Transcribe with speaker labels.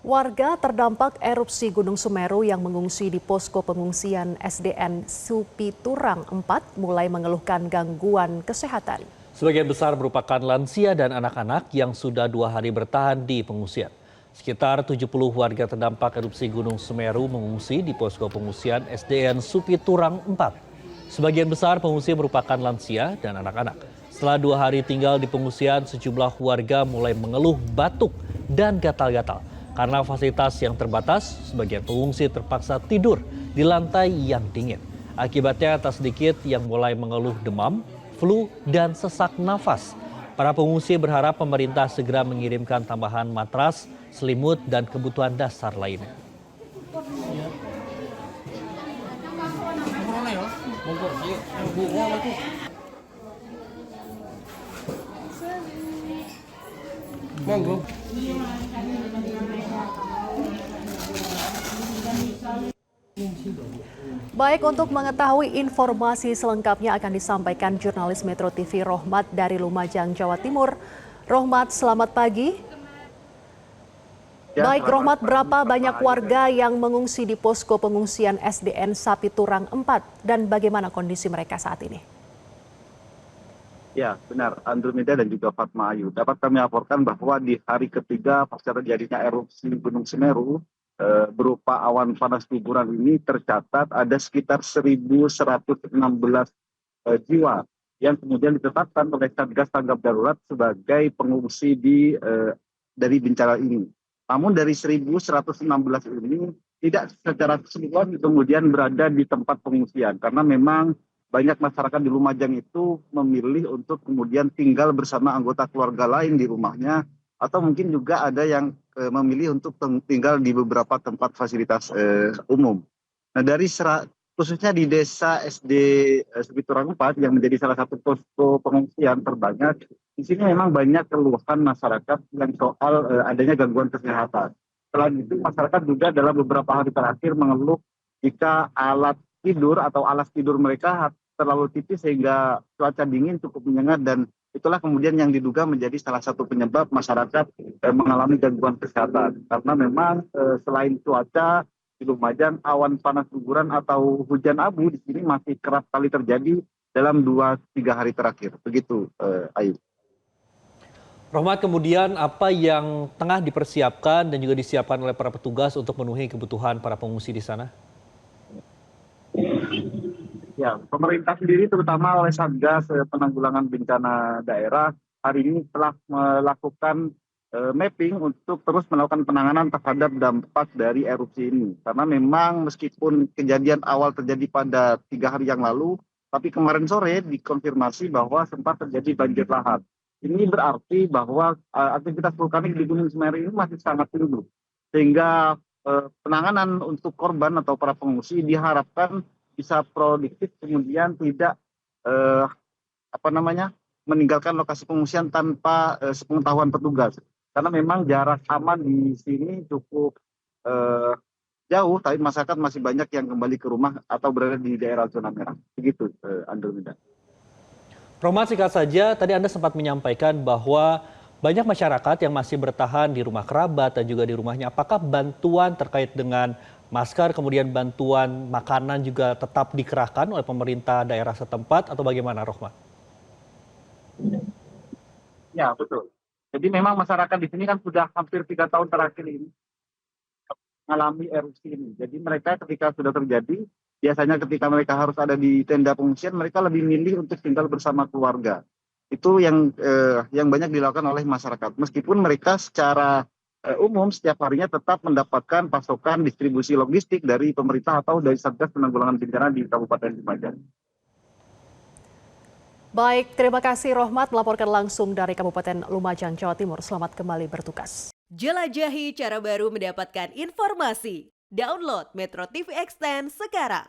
Speaker 1: Warga terdampak erupsi Gunung Semeru yang mengungsi di posko pengungsian SDN Supiturang 4 mulai mengeluhkan gangguan kesehatan.
Speaker 2: Sebagian besar merupakan lansia dan anak-anak yang sudah 2 hari bertahan di pengungsian. Sekitar 70 warga terdampak erupsi Gunung Semeru mengungsi di posko pengungsian SDN Supiturang 4. Sebagian besar pengungsi merupakan lansia dan anak-anak. Setelah 2 hari tinggal di pengungsian, sejumlah warga mulai mengeluh batuk dan gatal-gatal. Karena fasilitas yang terbatas, sebagian pengungsi terpaksa tidur di lantai yang dingin. Akibatnya tak sedikit yang mulai mengeluh demam, flu, dan sesak nafas. Para pengungsi berharap pemerintah segera mengirimkan tambahan matras, selimut, dan kebutuhan dasar lainnya.
Speaker 1: Baik, untuk mengetahui informasi selengkapnya akan disampaikan jurnalis Metro TV Rohmat dari Lumajang, Jawa Timur. Rohmat, selamat pagi. Baik, Rohmat, berapa banyak warga yang mengungsi di posko pengungsian SDN Sapiturang 4 dan bagaimana kondisi mereka saat ini?
Speaker 3: Ya, benar. Andromeda dan juga Fatma Ayu. Dapat kami laporkan bahwa di hari ketiga pasca terjadinya erupsi Gunung Semeru, berupa awan panas guguran ini tercatat ada sekitar 1.116 jiwa yang kemudian ditetapkan oleh Satgas Tanggap Darurat sebagai pengungsi dari bencana ini. Namun dari 1.116 ini tidak secara keseluruhan kemudian berada di tempat pengungsian karena memang banyak masyarakat di Lumajang itu memilih untuk kemudian tinggal bersama anggota keluarga lain di rumahnya atau mungkin juga ada yang memilih untuk tinggal di beberapa tempat fasilitas umum. Nah, khususnya di desa SD Supiturang 4 yang menjadi salah satu posko pengungsian terbanyak, di sini memang banyak keluhan masyarakat yang soal adanya gangguan kesehatan. Selain itu, masyarakat juga dalam beberapa hari terakhir mengeluh jika alat tidur atau alas tidur mereka terlalu tipis sehingga cuaca dingin cukup menyengat dan itulah kemudian yang diduga menjadi salah satu penyebab masyarakat mengalami gangguan kesehatan. Karena memang selain cuaca di Lumajang, awan panas guguran atau hujan abu di sini masih kerap kali terjadi dalam 2-3 hari terakhir. Begitu, Ayu.
Speaker 2: Rohmat, kemudian apa yang tengah dipersiapkan dan juga disiapkan oleh para petugas untuk memenuhi kebutuhan para pengungsi di sana?
Speaker 3: Ya, pemerintah sendiri terutama oleh Satgas Penanggulangan Bencana Daerah hari ini telah melakukan mapping untuk terus melakukan penanganan terhadap dampak dari erupsi ini. Karena memang meskipun kejadian awal terjadi pada 3 hari yang lalu, tapi kemarin sore dikonfirmasi bahwa sempat terjadi banjir lahar. Ini berarti bahwa aktivitas vulkanik di Gunung Semeru ini masih sangat tinggi. Sehingga penanganan untuk korban atau para pengungsi diharapkan bisa produktif kemudian tidak meninggalkan lokasi pengungsian tanpa sepengetahuan petugas karena memang jarak aman di sini cukup jauh tapi masyarakat masih banyak yang kembali ke rumah atau berada di daerah zona merah begitu, Andromeda.
Speaker 2: Rohmat, singkat saja, tadi Anda sempat menyampaikan bahwa banyak masyarakat yang masih bertahan di rumah kerabat dan juga di rumahnya. Apakah bantuan terkait dengan masker, kemudian bantuan makanan juga tetap dikerahkan oleh pemerintah daerah setempat atau bagaimana, Rohmat?
Speaker 3: Ya, betul. Jadi memang masyarakat di sini kan sudah hampir 3 tahun terakhir ini mengalami erupsi ini. Jadi mereka ketika sudah terjadi, biasanya ketika mereka harus ada di tenda pengungsian, mereka lebih milih untuk tinggal bersama keluarga. Itu yang banyak dilakukan oleh masyarakat. Meskipun mereka secara umum setiap harinya tetap mendapatkan pasokan distribusi logistik dari pemerintah atau dari Satgas Penanggulangan Bencana di Kabupaten Lumajang.
Speaker 1: Baik, terima kasih Rohmat melaporkan langsung dari Kabupaten Lumajang, Jawa Timur. Selamat kembali bertugas.
Speaker 4: Jelajahi cara baru mendapatkan informasi. Download Metro TV Extend sekarang.